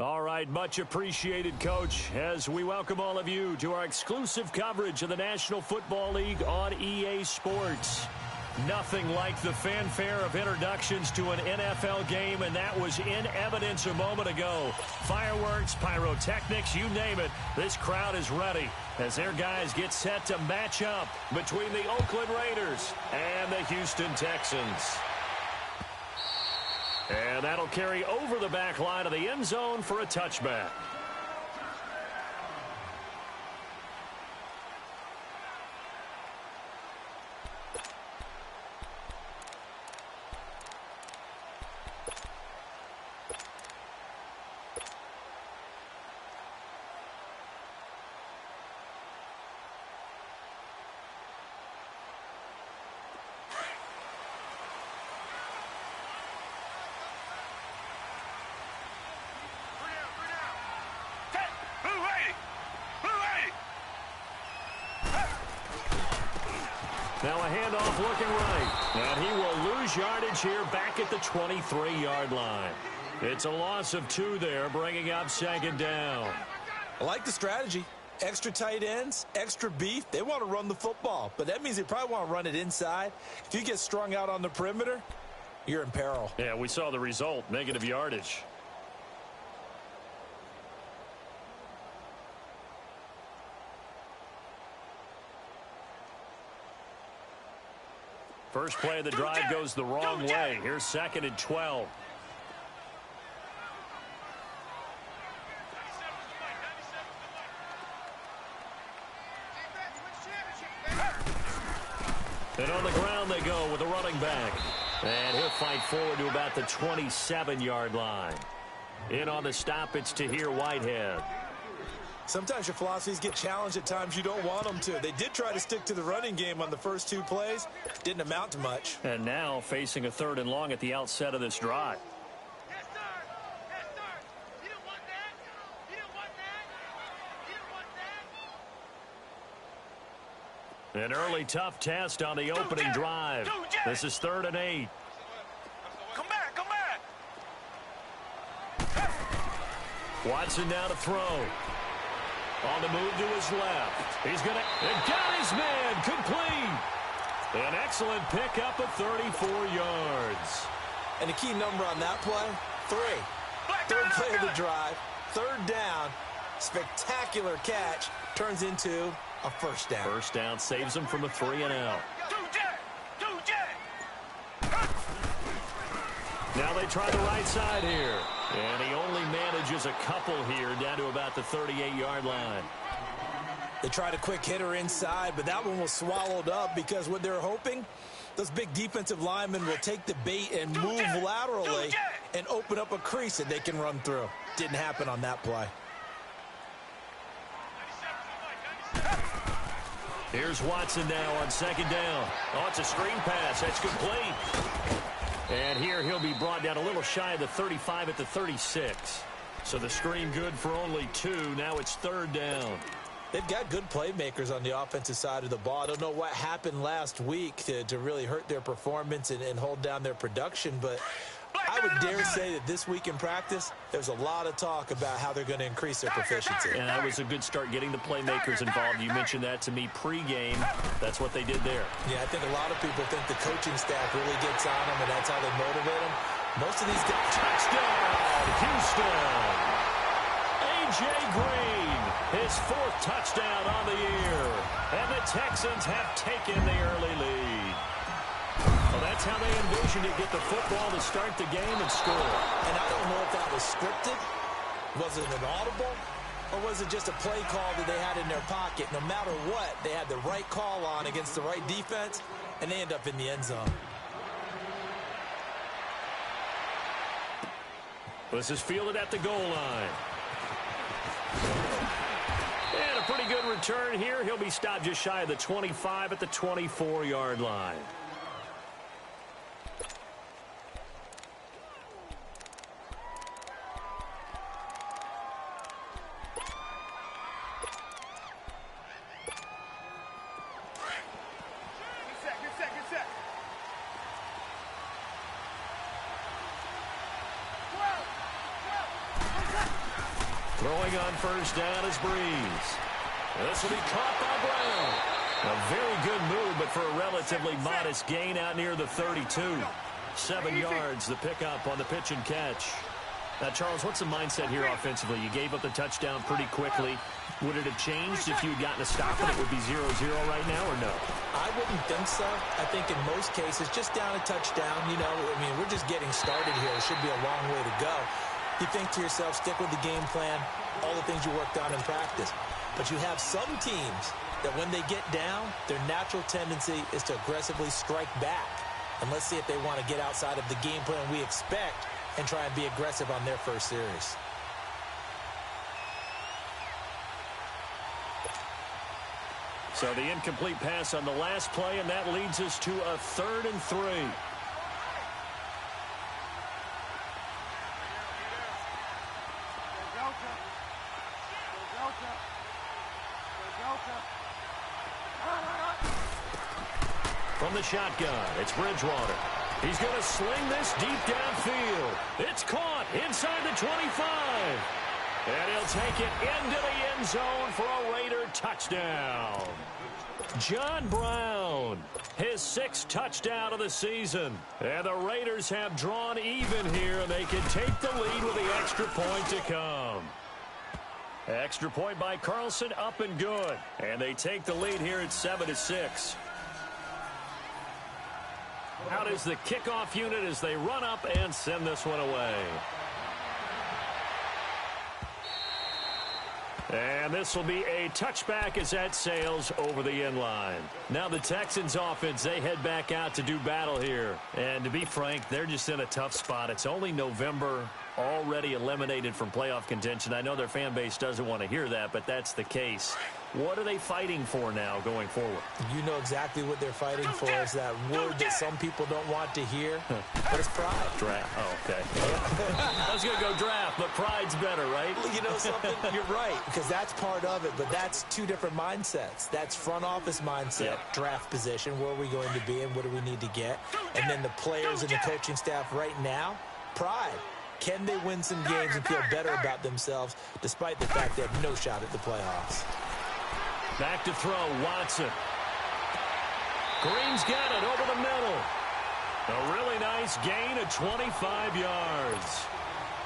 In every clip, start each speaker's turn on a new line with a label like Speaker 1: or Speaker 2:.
Speaker 1: All right, much appreciated, Coach, as we welcome all of you to our exclusive coverage of the National Football League on EA Sports. Nothing like the fanfare of introductions to an NFL game, and that was in evidence a moment ago. Fireworks, pyrotechnics, you name it, this crowd is ready as their guys get set to match up between the Oakland Raiders and the Houston Texans. And that'll carry over the back line of the end zone for a touchback. Now a handoff looking right, and he will lose yardage here back at the 23-yard line. It's a loss of 2 there, bringing up second down.
Speaker 2: I like the strategy. Extra tight ends, extra beef. They want to run the football, but that means they probably want to run it inside. If you get strung out on the perimeter, you're in peril.
Speaker 1: Yeah, we saw the result, negative yardage. First play of the drive goes the wrong way. Here's second and 12. And on the ground they go with a running back. And he'll fight forward to about the 27-yard line. In on the stop, it's Tahir Whitehead.
Speaker 2: Sometimes your philosophies get challenged at times you don't want them to. They did try to stick to the running game on the first 2 plays. Didn't amount to much.
Speaker 1: And now facing a 3rd and long at the outset of this drive.
Speaker 3: Yes, sir. Yes, sir. You didn't want that. You didn't want that. You didn't want that.
Speaker 1: An early tough test on the opening drive. This is 3rd and 8.
Speaker 3: Come back, come back.
Speaker 1: Watson now to throw. On the move to his left. He's going to got his man complete. An excellent pickup of 34 yards.
Speaker 2: And the key number on that play, 3. Third play of the drive, 3rd down. Spectacular catch turns into a first down.
Speaker 1: First down saves him from a 3 and out. Now they try the right side here. And he only manages a couple here down to about the 38-yard line.
Speaker 2: They tried a quick hitter inside, but that one was swallowed up because what they're hoping, those big defensive linemen will take the bait and move laterally and open up a crease that they can run through. Didn't happen on that play.
Speaker 1: Here's Watson now on 2nd down. Oh, it's a screen pass. That's complete. And here he'll be brought down a little shy of the 35 at the 36. So the screen good for only 2. Now it's 3rd down.
Speaker 2: They've got good playmakers on the offensive side of the ball. I don't know what happened last week to really hurt their performance and hold down their production, but I would dare say that this week in practice, there's a lot of talk about how they're going to increase their proficiency.
Speaker 1: And that was a good start getting the playmakers involved. You mentioned that to me pregame. That's what they did there.
Speaker 2: Yeah, I think a lot of people think the coaching staff really gets on them, and that's how they motivate them. Most of these guys...
Speaker 1: Touchdown, Houston! A.J. Green, his 4th touchdown on the year. And the Texans have taken the early lead. Well, that's how they envisioned to get the football to start the game and score.
Speaker 2: And I don't know if that was scripted. Was it an audible? Or was it just a play call that they had in their pocket? No matter what, they had the right call on against the right defense, and they end up in the end zone.
Speaker 1: This is fielded at the goal line. And a pretty good return here. He'll be stopped just shy of the 25 at the 24-yard line. Throwing on first down is Breeze. This will be caught by Brown. A very good move, but for a relatively modest gain out near the 32. 7 yards, the pickup on the pitch and catch. Now, Charles, what's the mindset here offensively? You gave up the touchdown pretty quickly. Would it have changed if you had gotten a stop and it would be 0-0 right now, or no?
Speaker 2: I wouldn't think so. I think in most cases, just down a touchdown, we're just getting started here. It should be a long way to go. You think to yourself, stick with the game plan, all the things you worked on in practice. But you have some teams that when they get down, their natural tendency is to aggressively strike back. And let's see if they want to get outside of the game plan we expect and try and be aggressive on their first series.
Speaker 1: So the incomplete pass on the last play, and that leads us to a 3rd and 3. From the shotgun, it's Bridgewater. He's going to sling this deep downfield. It's caught inside the 25. And he'll take it into the end zone for a Raider touchdown. John Brown, his 6th touchdown of the season. And the Raiders have drawn even here, and they can take the lead with the extra point to come. Extra point by Carlson, up and good. And they take the lead here at 7-6. Out is the kickoff unit as they run up and send this one away. And this will be a touchback as that sails over the end line. Now the Texans offense, they head back out to do battle here. And to be frank, they're just in a tough spot. It's only November, already eliminated from playoff contention. I know their fan base doesn't want to hear that, but that's the case. What are they fighting for now going forward?
Speaker 2: You know exactly what they're fighting for. Is that word that some people don't want to hear, but it's pride.
Speaker 1: Draft. Oh, okay. I was going to go draft, but pride's better, right?
Speaker 2: You know something? You're right, because that's part of it, but that's two different mindsets. That's front office mindset, draft position, where are we going to be and what do we need to get? And then the players and the coaching staff right now, pride. Can they win some games and feel better about themselves despite the fact they have no shot at the playoffs?
Speaker 1: Back to throw, Watson. Green's got it over the middle. A really nice gain of 25 yards.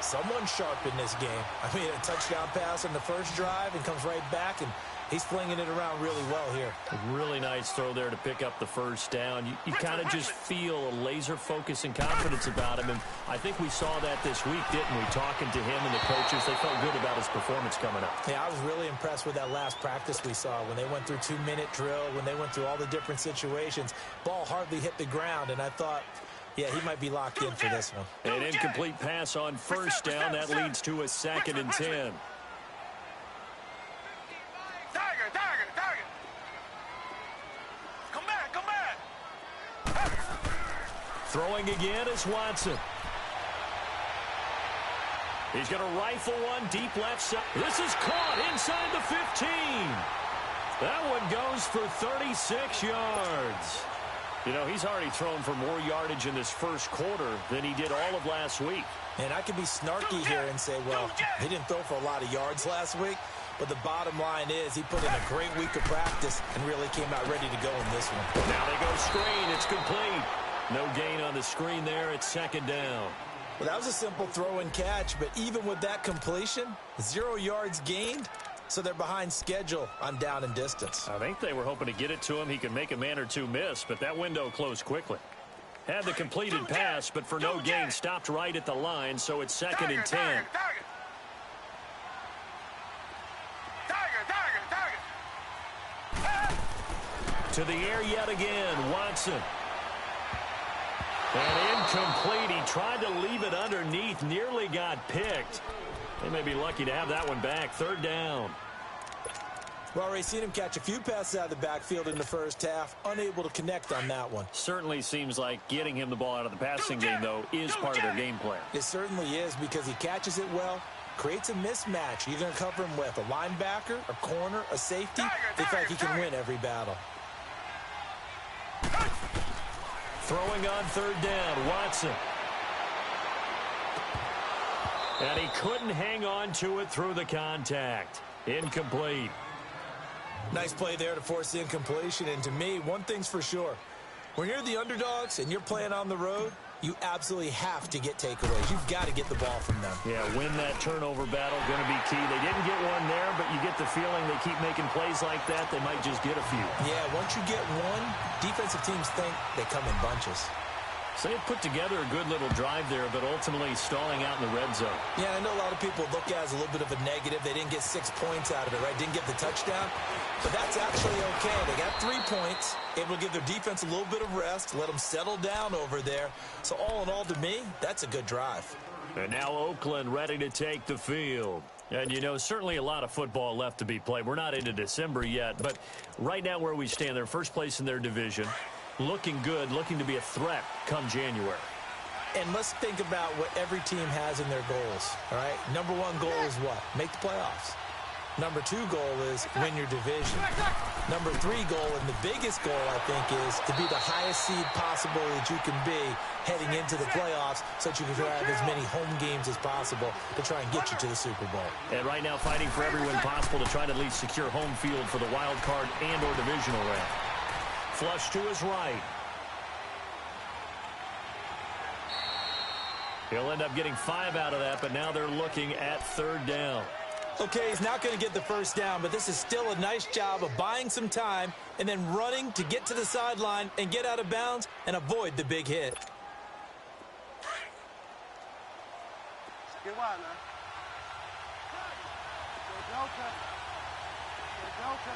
Speaker 2: Someone's sharp in this game. I mean, a touchdown pass on the first drive and comes right back, and he's flinging it around really well here.
Speaker 1: A really nice throw there to pick up the first down. You kind of just feel a laser focus and confidence about him, and I think we saw that this week, didn't we? Talking to him and the coaches, they felt good about his performance coming up.
Speaker 2: Yeah, I was really impressed with that last practice we saw when they went through 2-minute drill, when they went through all the different situations. Ball hardly hit the ground, and I thought, yeah, he might be locked in for this one.
Speaker 1: An incomplete pass on first down. That leads to a 2nd and 10.
Speaker 3: Target. Come back.
Speaker 1: Throwing again is Watson. He's going to rifle one deep left side. This is caught inside the 15. That one goes for 36 yards. You know, he's already thrown for more yardage in this first quarter than he did all of last week.
Speaker 2: And I could be snarky here and say, well, he didn't throw for a lot of yards last week. But the bottom line is he put in a great week of practice and really came out ready to go in this one.
Speaker 1: Now they go screen. It's complete. No gain on the screen there. It's 2nd down.
Speaker 2: Well, that was a simple throw and catch, but even with that completion, 0 yards gained. So they're behind schedule on down and distance.
Speaker 1: I think they were hoping to get it to him. He could make a man or two miss, but that window closed quickly. Had the completed pass, but for no gain, stopped right at the line, so it's 2nd and 10. To the air yet again, Watson. And incomplete. He tried to leave it underneath, nearly got picked. They may be lucky to have that one back. 3rd down.
Speaker 2: Well, already seen him catch a few passes out of the backfield in the first half. Unable to connect on that one.
Speaker 1: Certainly seems like getting him the ball out of the passing game, though, is part of their game plan.
Speaker 2: It certainly is because he catches it well, creates a mismatch. You're going to cover him with a linebacker, a corner, a safety. They feel like he can win every battle. Throwing on 3rd down, Watson.
Speaker 1: And he couldn't hang on to it through the contact. Incomplete.
Speaker 2: Nice play there to force the incompletion. And to me, one thing's for sure. When you're the underdogs and you're playing on the road, you absolutely have to get takeaways. You've got to get the ball from them.
Speaker 1: Yeah, win that turnover battle, going to be key. They didn't get one there, but you get the feeling they keep making plays like that, they might just get a few.
Speaker 2: Yeah, once you get one, defensive teams think they come in bunches.
Speaker 1: So they put together a good little drive there, but ultimately stalling out in the red zone.
Speaker 2: Yeah, I know a lot of people look at it as a little bit of a negative. They didn't get 6 points out of it, right? Didn't get the touchdown. But that's actually okay. They got 3 points, able to give their defense a little bit of rest, let them settle down over there. So all in all, to me, that's a good drive.
Speaker 1: And now Oakland ready to take the field. And, you know, certainly a lot of football left to be played. We're not into December yet, but right now where we stand, they're first place in their division. Looking good, looking to be a threat come January.
Speaker 2: And let's think about what every team has in their goals, all right? Number 1 goal is what? Make the playoffs. Number 2 goal is win your division. Number 3 goal, and the biggest goal, I think, is to be the highest seed possible that you can be heading into the playoffs so that you can have as many home games as possible to try and get you to the Super Bowl.
Speaker 1: And right now fighting for every win possible to try to at least secure home field for the wild card and or divisional round. Flush to his right. He'll end up getting 5 out of that, but now they're looking at 3rd down.
Speaker 2: Okay, he's not going to get the first down, but this is still a nice job of buying some time and then running to get to the sideline and get out of bounds and avoid the big hit.
Speaker 3: Get wide, man. Go Delta. Go Delta.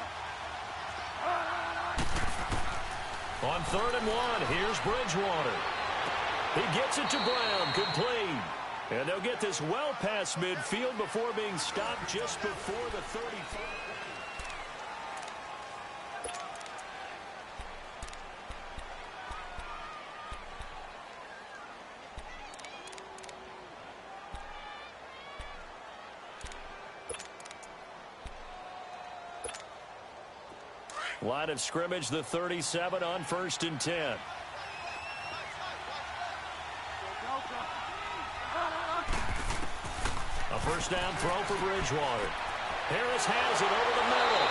Speaker 1: On 3rd and 1, here's Bridgewater. He gets it to Brown, complete. And they'll get this well past midfield before being stopped just before the 35. Line of scrimmage, the 37 on 1st and 10. A first down throw for Bridgewater. Harris has it over the middle.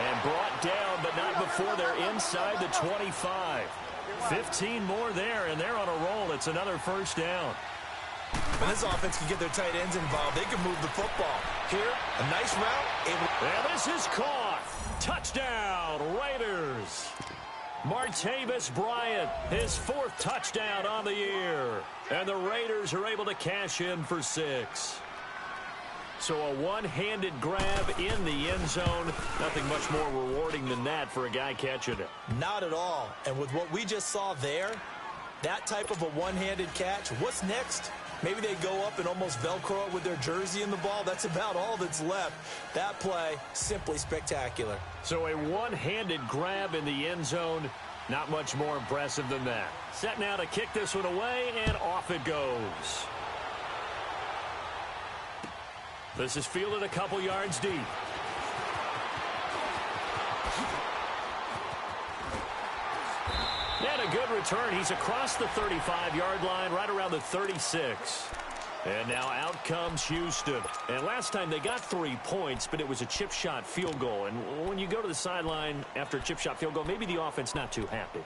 Speaker 1: And brought down, but not before they're inside the 25. 15 more there, and they're on a roll. It's another first down.
Speaker 2: When this offense can get their tight ends involved, they can move the football. Here, a nice route.
Speaker 1: And this is caught. Touchdown, Raiders. Martavis Bryant, his 4th touchdown on the year. And the Raiders are able to cash in for 6. So a one-handed grab in the end zone. Nothing much more rewarding than that for a guy catching it.
Speaker 2: Not at all. And with what we just saw there, that type of a one-handed catch, what's next? Maybe they go up and almost Velcro it with their jersey in the ball. That's about all that's left. That play, simply spectacular.
Speaker 1: So a one-handed grab in the end zone. Not much more impressive than that. Set now to kick this one away, and off it goes. This is fielded a couple yards deep. And a good return. He's across the 35-yard line, right around the 36. And now out comes Houston. And last time they got 3 points, but it was a chip shot field goal. And when you go to the sideline after a chip shot field goal, maybe the offense not too happy.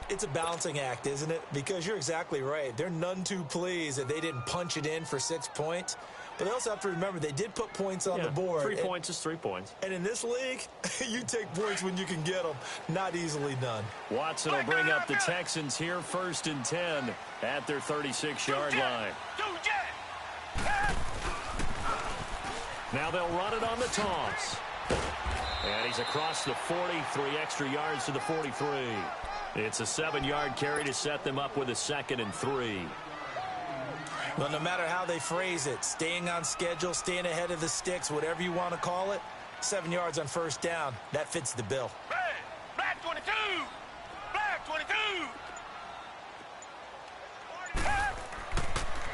Speaker 2: It's a balancing act, isn't it? Because you're exactly right. They're none too pleased that they didn't punch it in for 6 points. But they also have to remember they did put points on the board.
Speaker 1: 3 points is 3 points.
Speaker 2: And in this league, you take points when you can get them. Not easily done.
Speaker 1: Watson will bring up the Texans here 1st and 10 at their 36-yard line. Now they'll run it on the toss. And he's across the 40, 3 extra yards to the 43. It's a 7-yard carry to set them up with a 2nd and 3.
Speaker 2: Well, no matter how they phrase it, staying on schedule, staying ahead of the sticks, whatever you want to call it, 7 yards on 1st down, that fits the bill.
Speaker 3: Red, black 22, black 22.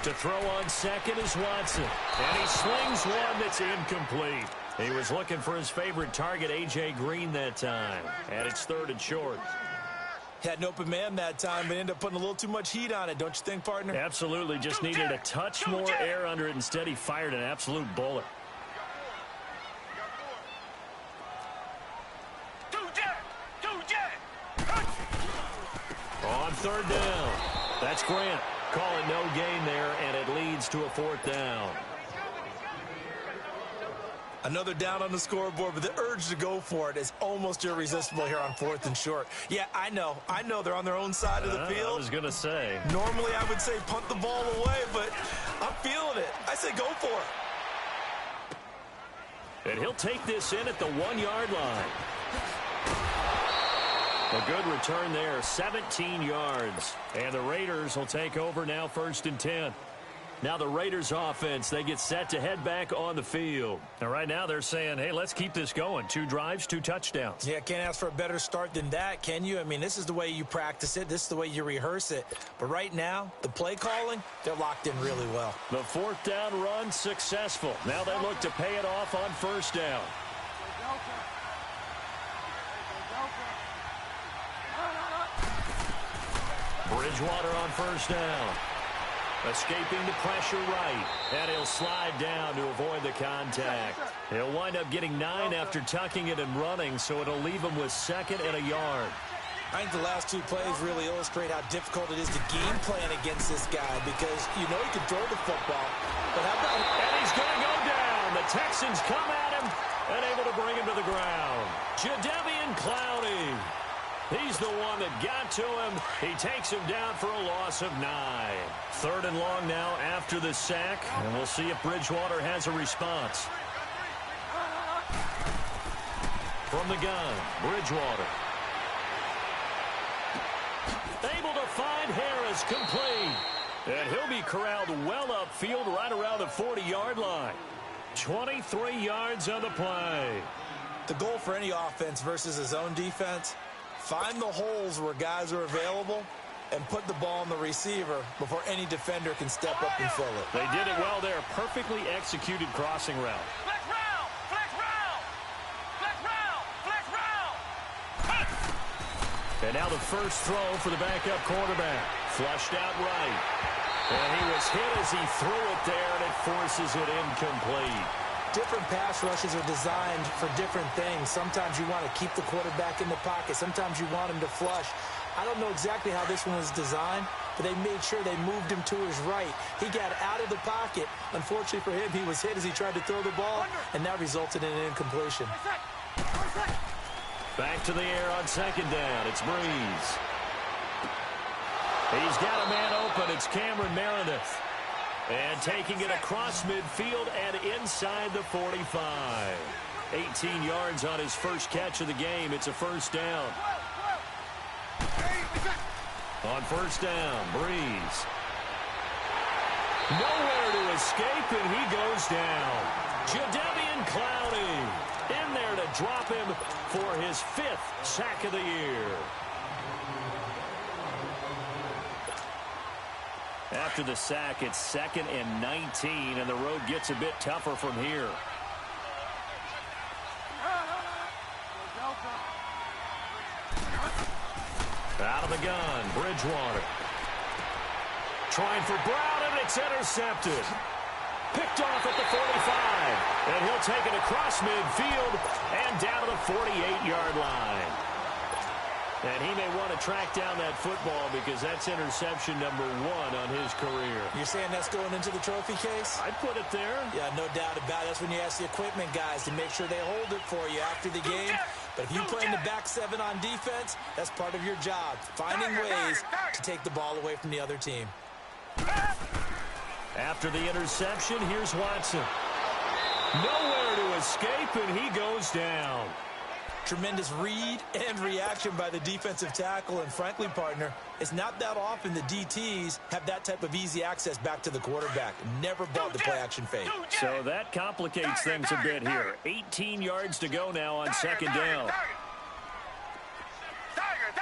Speaker 1: To throw on 2nd is Watson. And he slings one that's incomplete. He was looking for his favorite target, A.J. Green, that time. And it's 3rd and short.
Speaker 2: Had an open man that time, but ended up putting a little too much heat on it, don't you think, partner?
Speaker 1: Absolutely. Just needed a touch more air under it. Instead, he fired an absolute bullet. On third down. That's Grant. Call it no gain there, and it leads to a fourth down.
Speaker 2: Another down on the scoreboard, but the urge to go for it is almost irresistible here on fourth and short. Yeah, I know they're on their own side of the field.
Speaker 1: I was going to say.
Speaker 2: Normally I would say punt the ball away, but I'm feeling it. I say go for it.
Speaker 1: And he'll take this in at the 1-yard line. A good return there, 17 yards. And the Raiders will take over now, 1st and 10. Now the Raiders offense, they get set to head back on the field. And right now they're saying, hey, let's keep this going. 2 drives, 2 touchdowns.
Speaker 2: Yeah, can't ask for a better start than that, can you? I mean, this is the way you practice it. This is the way you rehearse it. But right now, the play calling, they're locked in really well.
Speaker 1: The 4th down run successful. Now they look to pay it off on 1st down. Bridgewater on 1st down. Escaping the pressure right. And he'll slide down to avoid the contact. He'll wind up getting 9 after tucking it and running, so it'll leave him with 2nd and a yard.
Speaker 2: I think the last 2 plays really illustrate how difficult it is to game plan against this guy because you know he can throw the football. But how about...
Speaker 1: And he's going to go down. The Texans come at him and able to bring him to the ground. Jadeveon Clowney. He's the one that got to him. He takes him down for a loss of 9. 3rd and long now after the sack, and we'll see if Bridgewater has a response. From the gun, Bridgewater. Able to find Harris, complete. And he'll be corralled well upfield right around the 40-yard line. 23 yards on the play.
Speaker 2: The goal for any offense versus his own defense, find the holes where guys are available and put the ball on the receiver before any defender can step up and fill it.
Speaker 1: They did it well there. Perfectly executed crossing route.
Speaker 3: Flex round! Flex round! Flex round! Flex round!
Speaker 1: And now the first throw for the backup quarterback. Flushed out right. And he was hit as he threw it there, and it forces it incomplete.
Speaker 2: Different pass rushes are designed for different things. Sometimes you want to keep the quarterback in the pocket. Sometimes you want him to flush. I don't know exactly how this one was designed, but they made sure they moved him to his right. He got out of the pocket. Unfortunately for him, he was hit as he tried to throw the ball, and that resulted in an incompletion.
Speaker 1: Back to the air on 2nd down. It's Breeze. He's got a man open. It's Cameron Meredith. And taking it across midfield and inside the 45. 18 yards on his first catch of the game. It's a 1st down. On 1st down, Breeze. Nowhere to escape, and he goes down. Jadeveon Clowney in there to drop him for his 5th sack of the year. After the sack, it's 2nd and 19, and the road gets a bit tougher from here. Out of the gun, Bridgewater. Trying for Brown, and it's intercepted. Picked off at the 45, and he'll take it across midfield and down to the 48-yard line. And he may want to track down that football because that's interception number 1 on his career.
Speaker 2: You're saying that's going into the trophy case?
Speaker 1: I'd put it there.
Speaker 2: Yeah, no doubt about it. That's when you ask the equipment guys to make sure they hold it for you after the game. But if you play in the back 7 on defense, that's part of your job, finding ways to take the ball away from the other team.
Speaker 1: After the interception, here's Watson. Nowhere to escape, and he goes down.
Speaker 2: Tremendous read and reaction by the defensive tackle, and frankly, partner, it's not that often the DTs have that type of easy access back to the quarterback. Never bought the play-action fake.
Speaker 1: So that complicates things a bit here. 18 yards to go now on 2nd down.
Speaker 3: Target!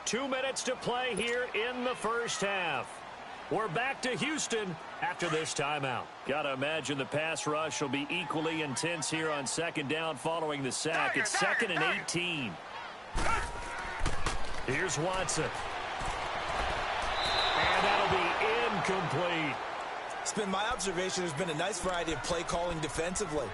Speaker 1: 2 minutes to play here in the first half. We're back to Houston after this timeout. Got to imagine the pass rush will be equally intense here on second down following the sack. It's second and 18. Here's Watson. And that'll be incomplete.
Speaker 2: It's been my observation there's been a nice variety of play calling defensively.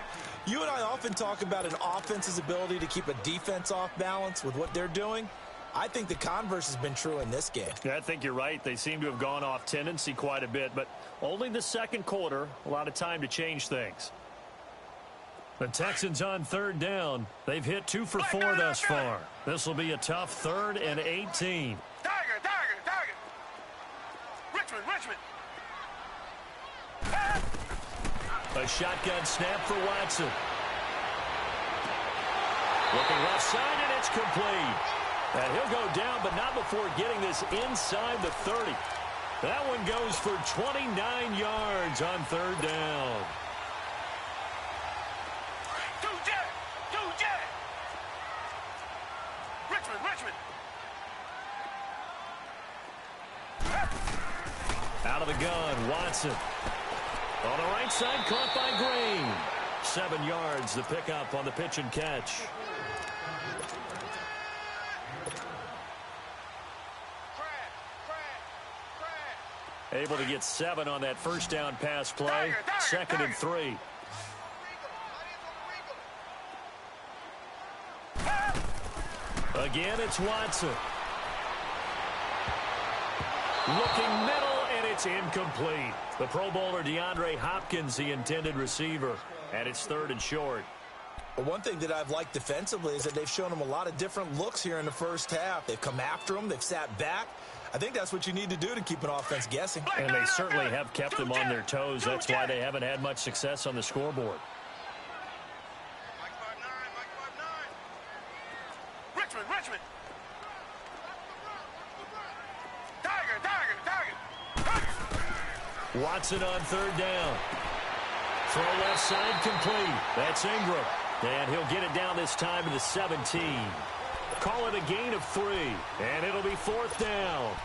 Speaker 2: You and I often talk about an offense's ability to keep a defense off balance with what they're doing. I think the converse has been true in this game.
Speaker 1: Yeah, I think you're right. They seem to have gone off tendency quite a bit, but only the second quarter, a lot of time to change things. The Texans on third down. They've hit 2 for 4 thus far. This will be a tough third and 18.
Speaker 3: Tiger. Richmond.
Speaker 1: A shotgun snap for Watson. Looking left side, and it's complete. And he'll go down, but not before getting this inside the 30. That one goes for 29 yards on third down.
Speaker 3: Two jet. Richmond.
Speaker 1: Out of the gun, Watson. On the right side, caught by Green. 7 yards, the pickup on the pitch and catch. Able to get 7 on that first down pass play. Second and 3. Again, it's Watson. Looking middle, and it's incomplete. The Pro Bowler DeAndre Hopkins, the intended receiver. And it's third and short.
Speaker 2: Well, one thing that I've liked defensively is that they've shown him a lot of different looks here in the first half. They've come after him. They've sat back. I think that's what you need to do to keep an offense guessing.
Speaker 1: And they certainly have kept them on their toes. That's why they haven't had much success on the scoreboard.
Speaker 3: Richmond. Tiger.
Speaker 1: Watson on third down. Throw left side complete. That's Ingram. And he'll get it down this time to the 17. Call it a gain of 3. And it'll be fourth down.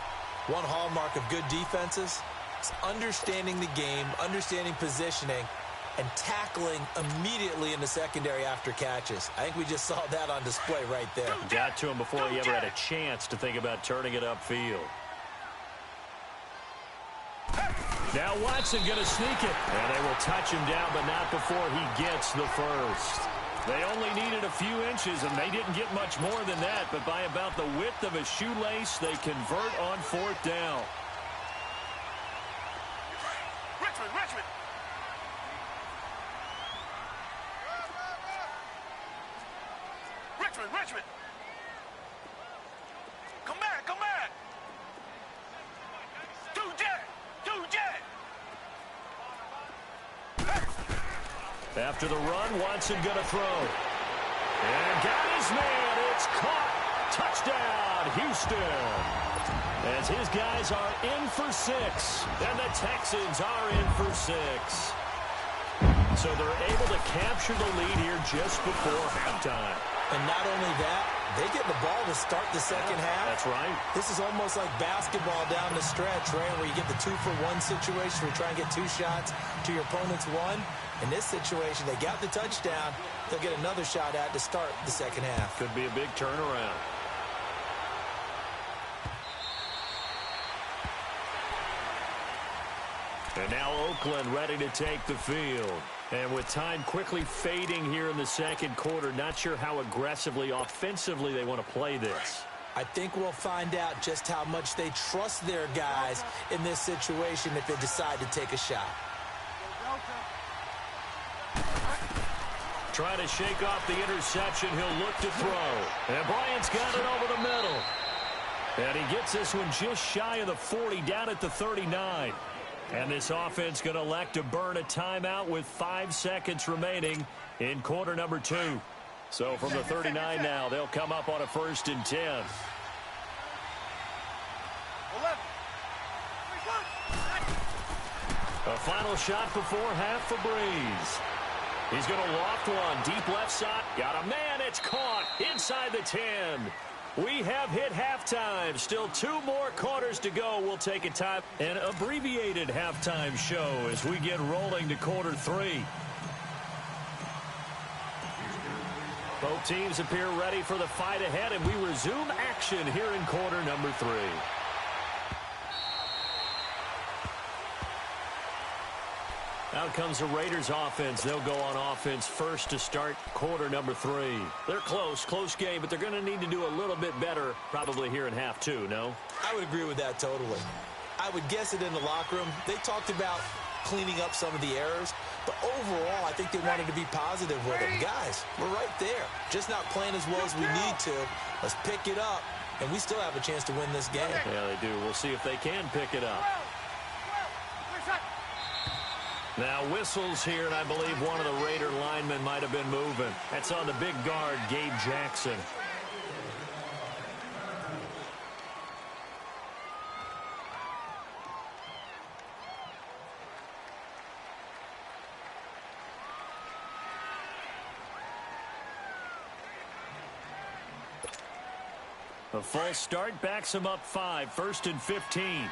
Speaker 2: One hallmark of good defenses is understanding the game, understanding positioning, and tackling immediately in the secondary after catches. I think we just saw that on display right there.
Speaker 1: Got to him before he ever had a chance to think about turning it upfield. Now Watson going to sneak it. And they will touch him down, but not before he gets the first. They only needed a few inches, and they didn't get much more than that. But by about the width of a shoelace, they convert on fourth down.
Speaker 3: Richmond. Come back. Two jet.
Speaker 1: After the run, Watson going to throw. And got his man. It's caught. Touchdown, Houston. As his guys are in for 6. And the Texans are in for 6. So they're able to capture the lead here just before halftime.
Speaker 2: And not only that, they get the ball to start the second half.
Speaker 1: That's right.
Speaker 2: This is almost like basketball down the stretch, right, where you get the 2-for-1 situation where you try and get 2 shots to your opponent's 1. In this situation, they got the touchdown. They'll get another shot at to start the second half.
Speaker 1: Could be a big turnaround. And now Oakland ready to take the field. And with time quickly fading here in the second quarter, not sure how aggressively, offensively they want to play this.
Speaker 2: I think we'll find out just how much they trust their guys in this situation if they decide to take a shot.
Speaker 1: Trying to shake off the interception. He'll look to throw. And Bryant's got it over the middle. And he gets this one just shy of the 40, down at the 39. And this offense going to elect to burn a timeout with 5 seconds remaining in quarter number 2. So from the 39 now, they'll come up on a 1st and 10.
Speaker 3: 11.
Speaker 1: A final shot before half for Breeze. He's going to loft one. Deep left side. Got a man. It's caught inside the 10. We have hit halftime. Still 2 more quarters to go. We'll take a time, an abbreviated halftime show as we get rolling to quarter 3. Both teams appear ready for the fight ahead, and we resume action here in quarter number 3. Out comes the Raiders offense. They'll go on offense first to start quarter number 3. They're close game, but they're going to need to do a little bit better probably here in half 2, no?
Speaker 2: I would agree with that totally. I would guess it in the locker room. They talked about cleaning up some of the errors, but overall, I think they wanted to be positive with them. Guys, we're right there. Just not playing as well as we need to. Let's pick it up, and we still have a chance to win this game.
Speaker 1: Yeah, they do. We'll see if they can pick it up. Now whistles here, and I believe one of the Raider linemen might have been moving. That's on the big guard, Gabe Jackson. A false start backs him up 5, 1st and 15.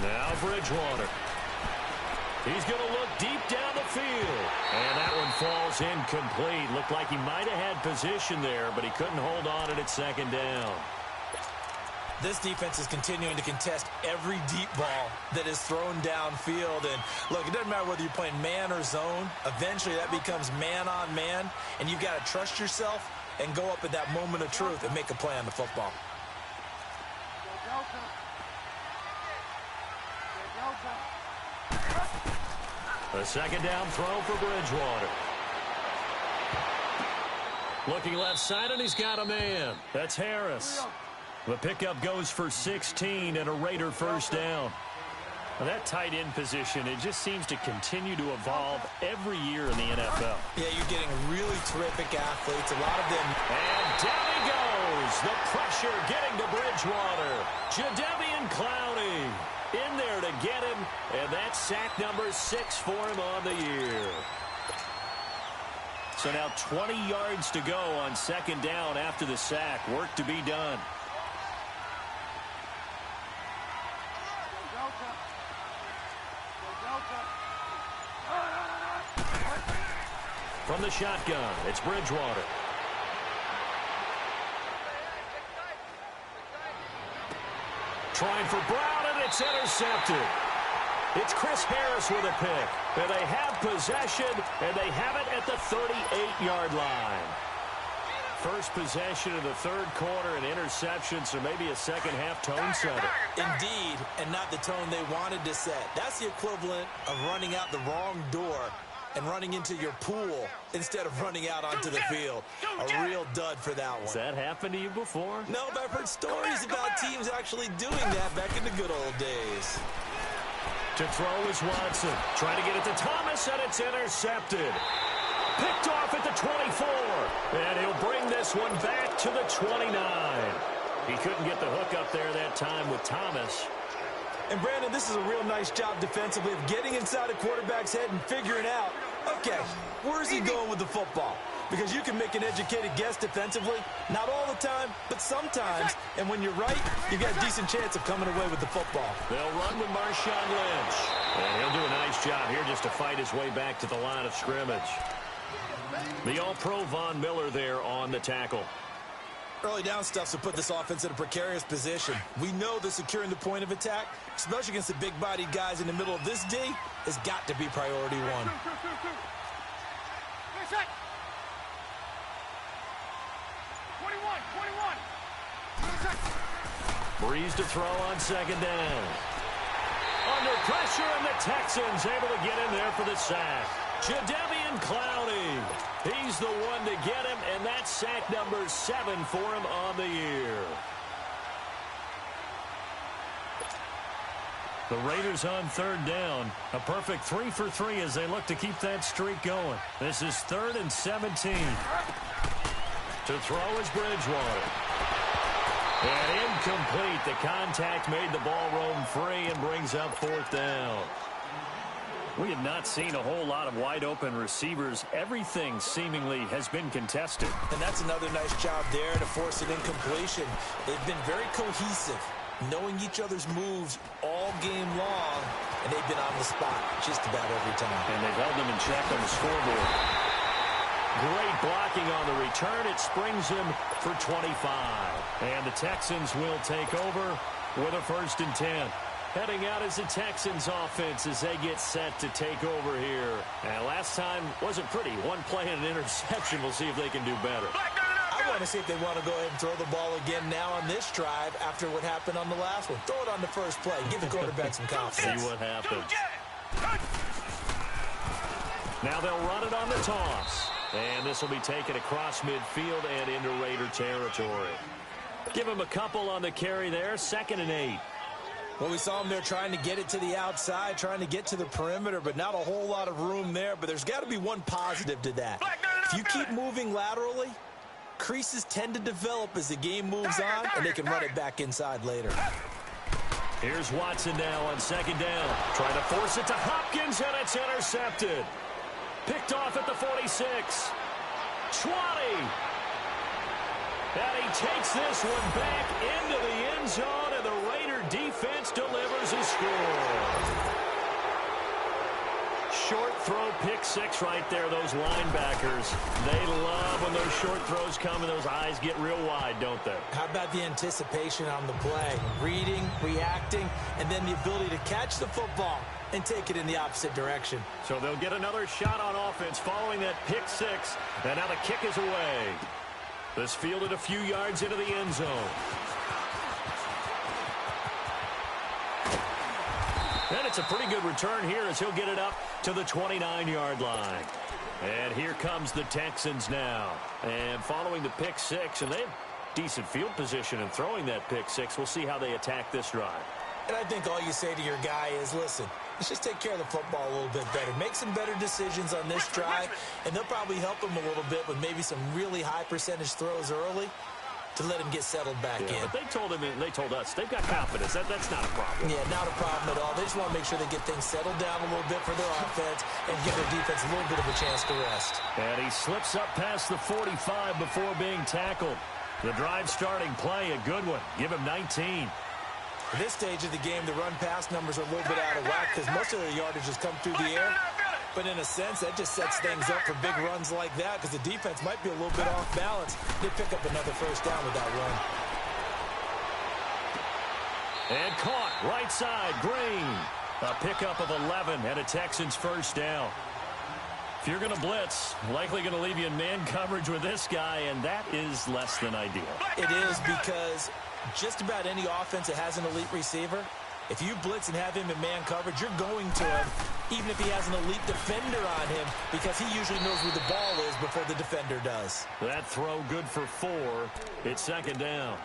Speaker 1: Now Bridgewater. He's going to look deep down the field. And that one falls incomplete. Looked like he might have had position there, but he couldn't hold on at its 2nd down.
Speaker 2: This defense is continuing to contest every deep ball that is thrown downfield. And, look, it doesn't matter whether you're playing man or zone. Eventually, that becomes man on man, and you've got to trust yourself and go up at that moment of truth and make a play on the football.
Speaker 1: A 2nd down throw for Bridgewater. Looking left side, and he's got a man. That's Harris. The pickup goes for 16 and a Raider 1st down. Well, that tight end position, it just seems to continue to evolve every year in the NFL.
Speaker 2: Yeah, you're getting really terrific athletes. A lot of them.
Speaker 1: And down he goes. The pressure getting to Bridgewater. Jadeveon Clowney in there to get him. And that's sack number 6 for him on the year. So now 20 yards to go on 2nd down after the sack. Work to be done. From the shotgun, it's Bridgewater. Trying for Brown, and it's intercepted. It's Chris Harris with a pick. And they have possession, and they have it at the 38-yard line. First possession of the 3rd quarter, and interception, so maybe a second-half tone setter.
Speaker 2: Indeed, and not the tone they wanted to set. That's the equivalent of running out the wrong door and running into your pool instead of running out onto the field. A real dud for that one.
Speaker 1: Has that happened to you before?
Speaker 2: No, but I've heard stories about teams actually doing that back in the good old days.
Speaker 1: To throw is Watson. Trying to get it to Thomas, and it's intercepted. Picked off at the 24. And he'll bring this one back to the 29. He couldn't get the hook up there that time with Thomas.
Speaker 2: And, Brandon, this is a real nice job defensively of getting inside a quarterback's head and figuring out, okay, where's he going with the football? Because you can make an educated guess defensively, not all the time, but sometimes. And when you're right, you've got a decent chance of coming away with the football.
Speaker 1: They'll run with Marshawn Lynch. And he'll do a nice job here just to fight his way back to the line of scrimmage. The All-Pro Von Miller there on the tackle.
Speaker 2: Early down stuffs will put this offense in a precarious position. We know that securing the point of attack, especially against the big-bodied guys in the middle of this D, has got to be priority 1.
Speaker 1: Breeze to throw on 2nd down. Under pressure, and the Texans able to get in there for the sack. Jadeveon Clowney. He's the one to get him, and that's sack number 7 for him on the year. The Raiders on 3rd down. A perfect 3 for 3 as they look to keep that streak going. This is 3rd and 17. To throw is Bridgewater. And incomplete. The contact made the ball roam free and brings up 4th down. We have not seen a whole lot of wide-open receivers. Everything seemingly has been contested.
Speaker 2: And that's another nice job there to force an incompletion. They've been very cohesive, knowing each other's moves all game long, and they've been on the spot just about every time.
Speaker 1: And they've held them in check on the scoreboard. Great blocking on the return. It springs him for 25. And the Texans will take over with a 1st and 10. Heading out as the Texans offense as they get set to take over here. And last time wasn't pretty. One play and an interception. We'll see if they can do better.
Speaker 2: I want to see if they want to go ahead and throw the ball again now on this drive after what happened on the last one. Throw it on the first play. Give the quarterback some confidence.
Speaker 1: See what happens. Now they'll run it on the toss. And this will be taken across midfield and into Raider territory. Give him a couple on the carry there. 2nd and 8.
Speaker 2: Well, we saw him there trying to get it to the outside, trying to get to the perimeter, but not a whole lot of room there. But there's got to be one positive to that. If you keep moving laterally, creases tend to develop as the game moves on, and they can run it back inside later.
Speaker 1: Here's Watson now on 2nd down. Trying to force it to Hopkins, and it's intercepted. Picked off at the 46. 20. And he takes this one back into the end zone, and the Raider defense delivers a score. Short throw, pick 6 right there, those linebackers. They love when those short throws come and those eyes get real wide, don't they?
Speaker 2: How about the anticipation on the play? Reading, reacting, and then the ability to catch the football and take it in the opposite direction.
Speaker 1: So they'll get another shot on offense following that pick 6, and now the kick is away. This fielded a few yards into the end zone. And it's a pretty good return here as he'll get it up to the 29-yard line. And here comes the Texans now. And following the pick 6, and they have decent field position in throwing that pick 6. We'll see how they attack this drive.
Speaker 2: And I think all you say to your guy is, listen, let's just take care of the football a little bit better. Make some better decisions on this drive, and they'll probably help him a little bit with maybe some really high percentage throws early to let him get settled back in.
Speaker 1: But they told him, and they told us, they've got confidence. That's not a problem.
Speaker 2: Yeah, not a problem at all. They just want to make sure they get things settled down a little bit for their offense and give their defense a little bit of a chance to rest.
Speaker 1: And he slips up past the 45 before being tackled. The drive starting play, a good one. Give him 19.
Speaker 2: At this stage of the game, the run-pass numbers are a little bit out of whack because most of their yardage has come through the air. But in a sense, that just sets things up for big runs like that because the defense might be a little bit off balance. They pick up another 1st down with that run.
Speaker 1: And caught, right side, Green. A pickup of 11 and a Texans 1st down. If you're going to blitz, likely going to leave you in man coverage with this guy, and that is less than ideal.
Speaker 2: It is because just about any offense that has an elite receiver, if you blitz and have him in man coverage, you're going to him, even if he has an elite defender on him, because he usually knows where the ball is before the defender does.
Speaker 1: That throw good for 4. It's 2nd down.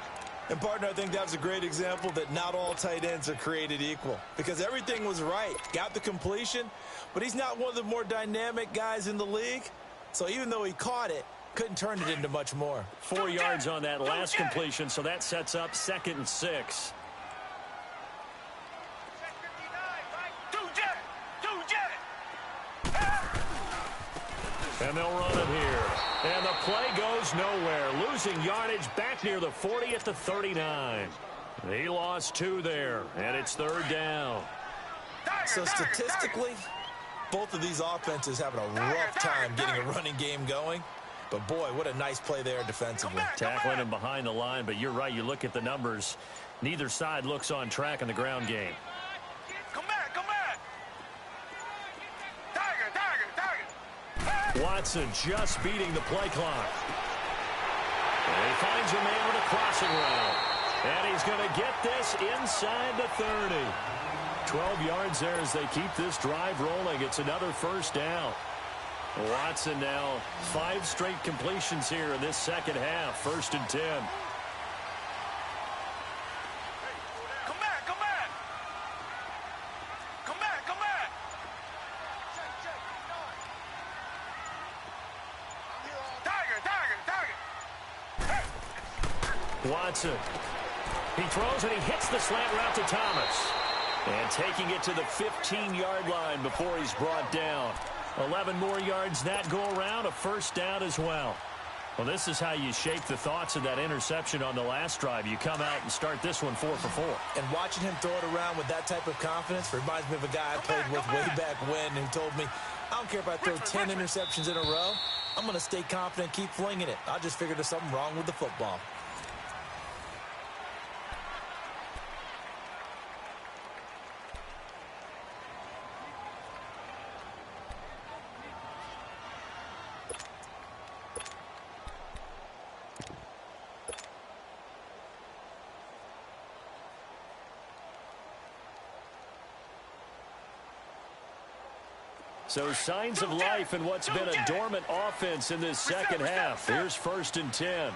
Speaker 2: And, partner, I think that was a great example that not all tight ends are created equal because everything was right. Got the completion, but he's not one of the more dynamic guys in the league. So even though he caught it, couldn't turn it into much more.
Speaker 1: 4 yards on that last completion, so that sets up 2nd and 6. And they'll run it here. And the play goes nowhere. Losing yardage back near the 40 at the 39. He lost 2 there, and it's 3rd down.
Speaker 2: So statistically, both of these offenses having a rough time getting a running game going. But, boy, what a nice play there defensively.
Speaker 1: Tackling him behind the line, but you're right. You look at the numbers. Neither side looks on track in the ground game.
Speaker 3: Come back, come back. Tiger.
Speaker 1: Watson just beating the play clock. And he finds a man with a crossing route. And he's going to get this inside the 30. 12 yards there as they keep this drive rolling. It's another 1st down. Watson now 5 straight completions here in this 2nd half. 1st and 10.
Speaker 3: Come back. Tiger.
Speaker 1: Watson. He throws and he hits the slant route to Thomas. And taking it to the 15-yard line before he's brought down. 11 more yards that go around, a first down as well. Well, this is how you shape the thoughts of that interception on the last drive. You come out and start this one 4 for 4.
Speaker 2: And watching him throw it around with that type of confidence reminds me of a guy I played with way back when who told me, I don't care if I throw 10 interceptions in a row. I'm going to stay confident, keep flinging it. I just figured there's something wrong with the football.
Speaker 1: So signs of life in what's been a dormant offense in this second half. Here's 1st and 10.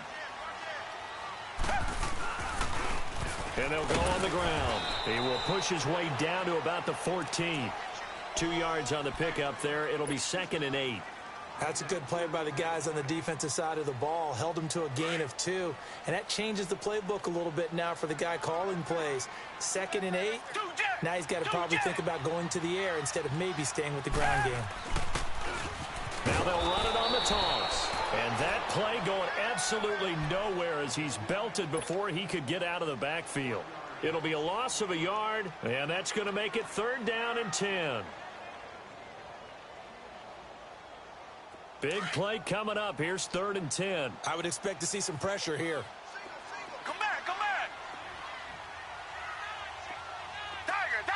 Speaker 1: And they'll go on the ground. He will push his way down to about the 14. 2 yards on the pickup there. It'll be 2nd and 8.
Speaker 2: That's a good play by the guys on the defensive side of the ball. Held him to a gain of 2. And that changes the playbook a little bit now for the guy calling plays. 2nd and 8. Now he's got to probably think about going to the air instead of maybe staying with the ground game.
Speaker 1: Now they'll run it on the toss. And that play going absolutely nowhere as he's belted before he could get out of the backfield. It'll be a loss of a yard, and that's going to make it 3rd down and 10. Big play coming up. Here's 3rd and 10.
Speaker 2: I would expect to see some pressure here.
Speaker 3: Come back, come back. Target.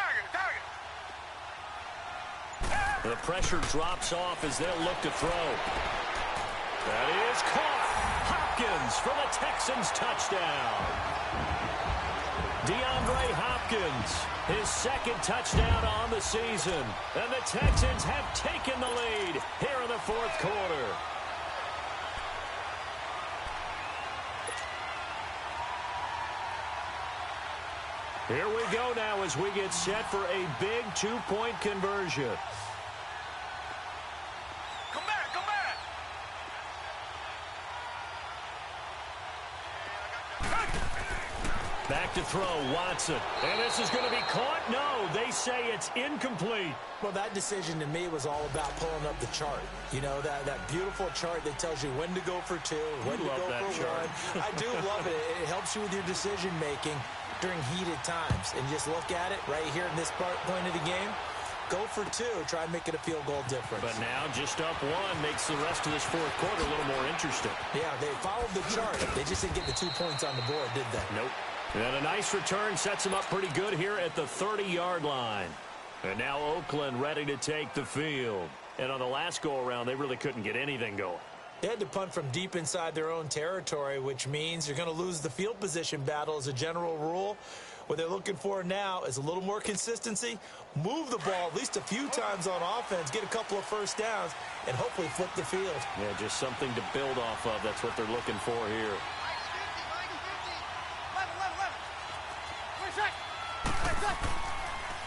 Speaker 1: The pressure drops off as they'll look to throw. That is caught. Hopkins for the Texans touchdown. DeAndre Hopkins, his 2nd touchdown on the season. And the Texans have taken the lead here in the 4th quarter. Here we go now as we get set for a big 2-point conversion.
Speaker 3: Come back.
Speaker 1: Back to throw, Watson. And this is going to be caught? No, they say it's incomplete.
Speaker 2: Well, that decision to me was all about pulling up the chart. You know, that beautiful chart that tells you when to go for 2, when to go for 1. I do love it. It helps you with your decision-making during heated times. And just look at it right here in this point of the game. Go for 2. Try and make it a field goal difference.
Speaker 1: But now just up 1 makes the rest of this 4th quarter a little more interesting.
Speaker 2: Yeah, they followed the chart. They just didn't get the 2 points on the board, did they?
Speaker 1: Nope. And a nice return sets him up pretty good here at the 30-yard line. And now Oakland ready to take the field. And on the last go-around, they really couldn't get anything going.
Speaker 2: They had to punt from deep inside their own territory, which means you're going to lose the field position battle as a general rule. What they're looking for now is a little more consistency, move the ball at least a few times on offense, get a couple of first downs, and hopefully flip the field.
Speaker 1: Yeah, just something to build off of. That's what they're looking for here.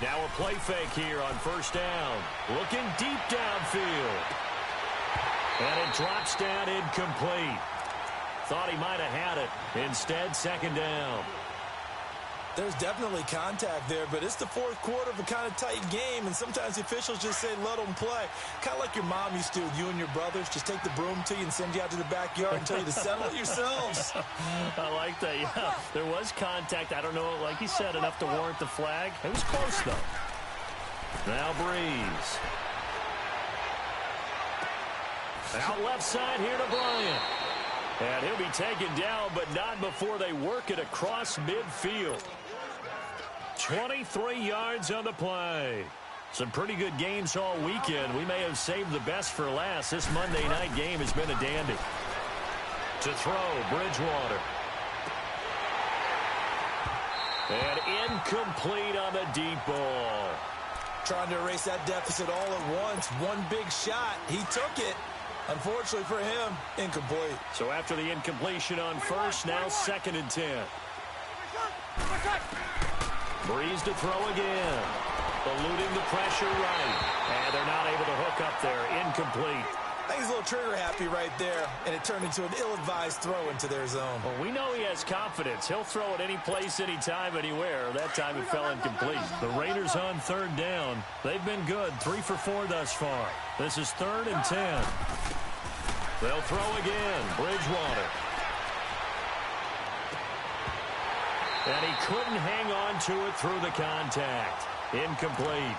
Speaker 1: Now a play fake here on 1st down. Looking deep downfield. And it drops down incomplete. Thought he might have had it. Instead, 2nd down.
Speaker 2: There's definitely contact there, but it's the 4th quarter of a kind of tight game, and sometimes the officials just say let them play. Kind of like your mom used to with you and your brothers. Just take the broom to you and send you out to the backyard and tell you to settle it yourselves.
Speaker 1: I like that, yeah. There was contact. I don't know, like you said, enough to warrant the flag. It was close, though. Now Breeze. Out left side here to Bryant. And he'll be taken down, but not before they work it across midfield. 23 yards on the play. Some pretty good games all weekend. We may have saved the best for last. This Monday night game has been a dandy. To throw, Bridgewater. And incomplete on the deep ball.
Speaker 2: Trying to erase that deficit all at once. One big shot. He took it. Unfortunately for him, incomplete.
Speaker 1: So after the incompletion on 1st, now 2nd and 10. Breeze to throw again. Eluding the pressure right. And they're not able to hook up there. Incomplete.
Speaker 2: I think he's a little trigger happy right there, and it turned into an ill-advised throw into their zone.
Speaker 1: Well, we know he has confidence. He'll throw it any place, anytime, anywhere. That time it fell incomplete. The Raiders on third down. They've been good, 3 for 4 thus far. This is 3rd and 10. They'll throw again. Bridgewater. And he couldn't hang on to it through the contact. Incomplete.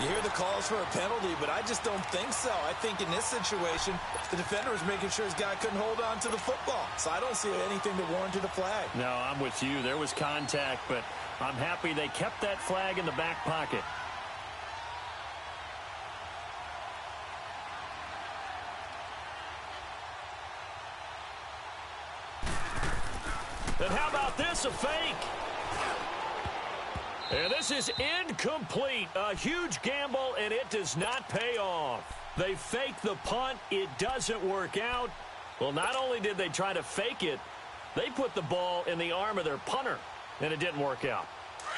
Speaker 2: You hear the calls for a penalty, but I just don't think so. I think in this situation, the defender was making sure his guy couldn't hold on to the football. So I don't see anything that warranted a flag.
Speaker 1: No, I'm with you. There was contact, but I'm happy they kept that flag in the back pocket. And how about this, a fake? And this is incomplete. A huge gamble, and it does not pay off. They fake the punt. It doesn't work out. Well, not only did they try to fake it, they put the ball in the arm of their punter, and it didn't work out.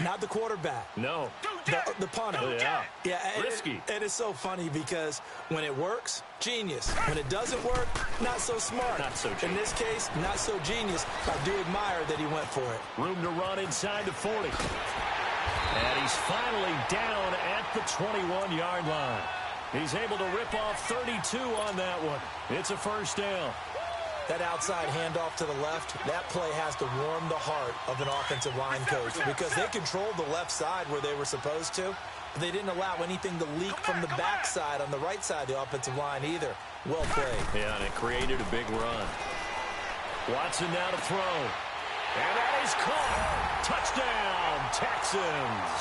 Speaker 2: Not the quarterback.
Speaker 1: No.
Speaker 2: The punter.
Speaker 1: Yeah. Risky.
Speaker 2: And it's so funny because when it works, genius. When it doesn't work, not so smart.
Speaker 1: Not so genius.
Speaker 2: In this case, not so genius. I do admire that he went for it.
Speaker 1: Room to run inside the 40. And he's finally down at the 21-yard line. He's able to rip off 32 on that one. It's a first down.
Speaker 2: That outside handoff to the left, that play has to warm the heart of an offensive line coach because they controlled the left side where they were supposed to, but they didn't allow anything to leak from the backside on the right side of the offensive line either. Well played.
Speaker 1: Yeah, and it created a big run. Watson now to throw. And that is caught. Touchdown, Texans.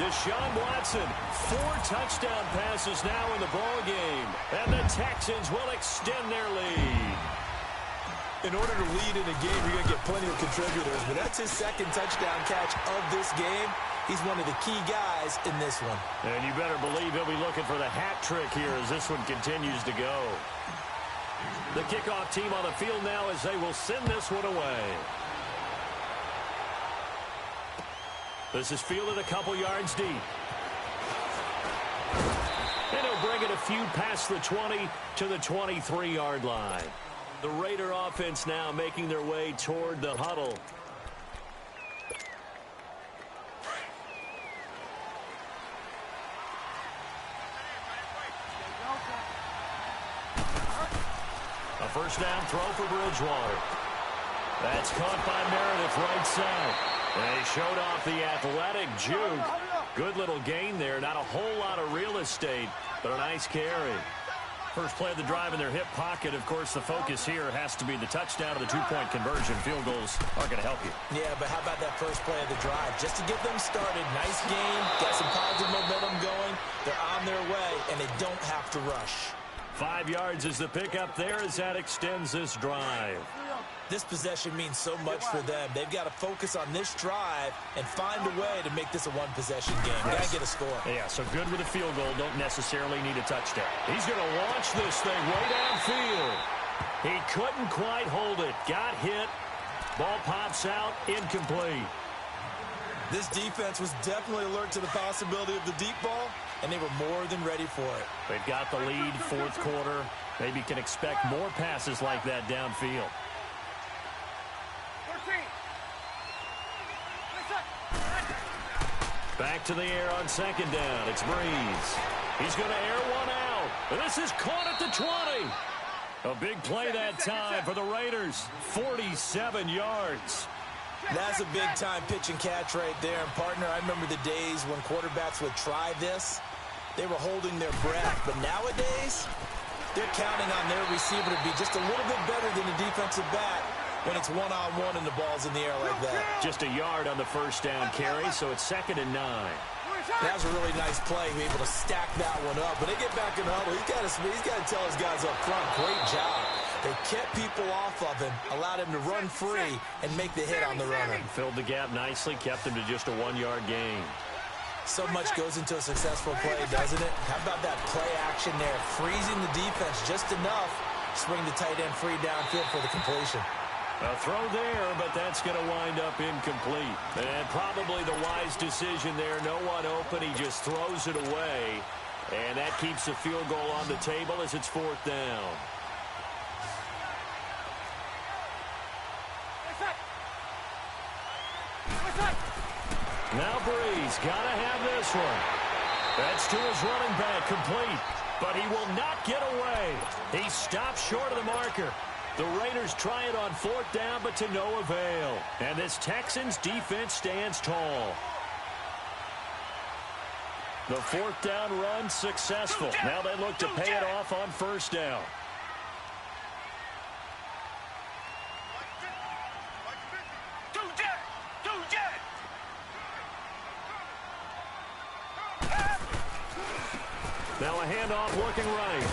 Speaker 1: Deshaun Watson, 4 touchdown passes now in the ball game, and the Texans will extend their lead.
Speaker 2: In order to lead in a game, you're going to get plenty of contributors, but that's his 2nd touchdown catch of this game. He's one of the key guys in this one.
Speaker 1: And you better believe he'll be looking for the hat trick here as this one continues to go. The kickoff team on the field now as they will send this one away. This is fielded a couple yards deep. And he'll bring it a few past the 20 to the 23-yard line. The Raider offense now making their way toward the huddle. A first down throw for Bridgewater. That's caught by Meredith right side. And he showed off the athletic juke. Good little gain there. Not a whole lot of real estate, but a nice carry. First play of the drive in their hip pocket. Of course, the focus here has to be the touchdown of the 2-point conversion. Field goals aren't going to help you.
Speaker 2: Yeah, but how about that first play of the drive? Just to get them started. Nice game. Got some positive momentum going. They're on their way, and they don't have to rush.
Speaker 1: 5 yards is the pickup there as that extends this drive.
Speaker 2: This possession means so much for them. They've got to focus on this drive and find a way to make this a one-possession game. Got to get a score.
Speaker 1: Yeah, so good with a field goal. Don't necessarily need a touchdown. He's going to launch this thing way downfield. He couldn't quite hold it. Got hit. Ball pops out. Incomplete.
Speaker 2: This defense was definitely alert to the possibility of the deep ball, and they were more than ready for it.
Speaker 1: They've got the lead, 4th quarter. Maybe can expect more passes like that downfield. Back to the air on 2nd down. It's Breeze. He's going to air one out. And this is caught at the 20. A big play that time for the Raiders. 47 yards.
Speaker 2: That's a big-time pitch and catch right there. And, partner, I remember the days when quarterbacks would try this. They were holding their breath. But nowadays, they're counting on their receiver to be just a little bit better than the defensive back when it's one-on-one and the ball's in the air like that.
Speaker 1: Just a yard on the first down carry, so it's 2nd and 9.
Speaker 2: That was a really nice play, be able to stack that one up. When they get back in the huddle, he's got to tell his guys up front, great job. They kept people off of him, allowed him to run free, and make the hit on the runner.
Speaker 1: Filled the gap nicely, kept him to just a 1-yard gain.
Speaker 2: So much goes into a successful play, doesn't it? How about that play action there? Freezing the defense just enough to swing the tight end free downfield for the completion.
Speaker 1: A throw there, but that's going to wind up incomplete. And probably the wise decision there. No one open. He just throws it away. And that keeps the field goal on the table as it's 4th down. Now Breeze got to have this one. That's to his running back, complete. But he will not get away. He stops short of the marker. The Raiders try it on 4th down, but to no avail. And this Texans defense stands tall. The 4th down run successful. Now they look to pay it off on 1st down. Now a handoff looking right.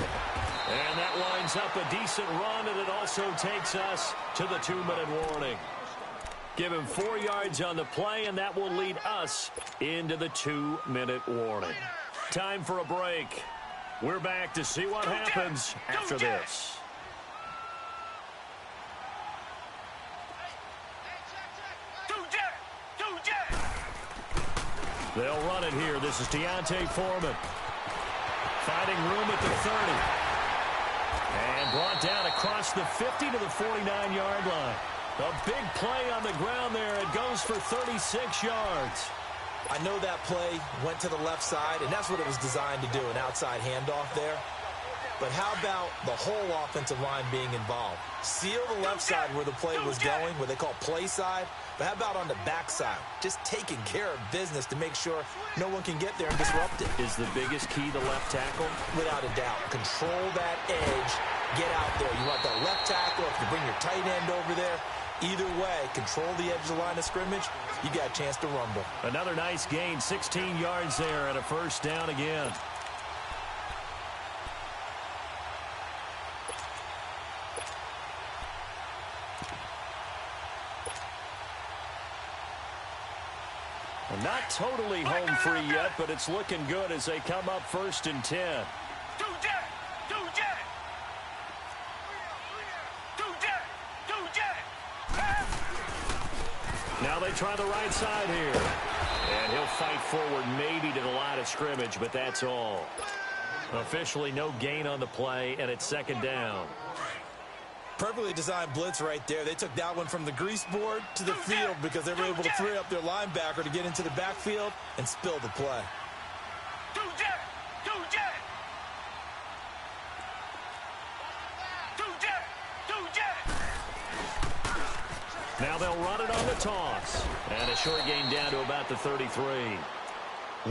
Speaker 1: And that lines up a decent run, and it also takes us to the 2-minute warning. Give him 4 yards on the play, and that will lead us into the 2-minute warning. Time for a break. We're back to see what happens after this. They'll run it here. This is Deontay Foreman. Finding room at the 30. And brought down across the 50 to the 49-yard line. A big play on the ground there. It goes for 36 yards.
Speaker 2: I know that play went to the left side, and that's what it was designed to do, an outside handoff there. But how about the whole offensive line being involved? Seal the left side where the play was going, what they call play side. But how about on the backside? Just taking care of business to make sure no one can get there and disrupt it.
Speaker 1: Is the biggest key the left tackle?
Speaker 2: Without a doubt. Control that edge. Get out there. You want that left tackle. If you bring your tight end over there, either way, control the edge of the line of scrimmage, you got a chance to rumble.
Speaker 1: Another nice gain, 16 yards there, and a 1st down again. Not totally home free yet, but it's looking good as they come up 1st and 10. Now they try the right side here. And he'll fight forward maybe to the line of scrimmage, but that's all. Officially no gain on the play, and it's 2nd down.
Speaker 2: Perfectly designed blitz right there. They took that one from the grease board to the field because they were able to free up their linebacker to get into the backfield and spill the play.
Speaker 1: Now they'll run it on the toss. And a short gain down to about the 33.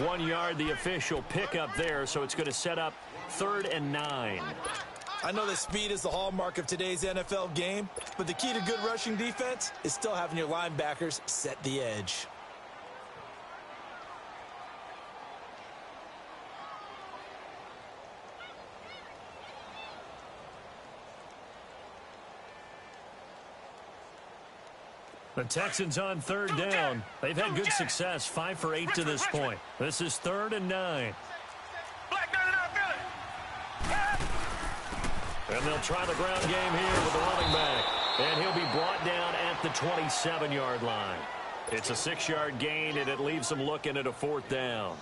Speaker 1: 1 yard, the official pickup there, so it's going to set up 3rd and 9.
Speaker 2: I know that speed is the hallmark of today's NFL game, but the key to good rushing defense is still having your linebackers set the edge.
Speaker 1: The Texans on 3rd down. They've had good success, 5 for 8 to this point. This is 3rd and 9. And they'll try the ground game here with the running back. And he'll be brought down at the 27-yard line. It's a 6-yard gain, and it leaves them looking at a 4th down.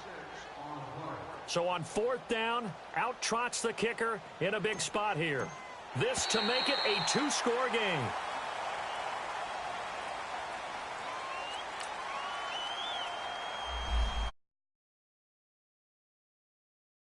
Speaker 1: So on 4th down, out trots the kicker in a big spot here. This to make it a 2-score game.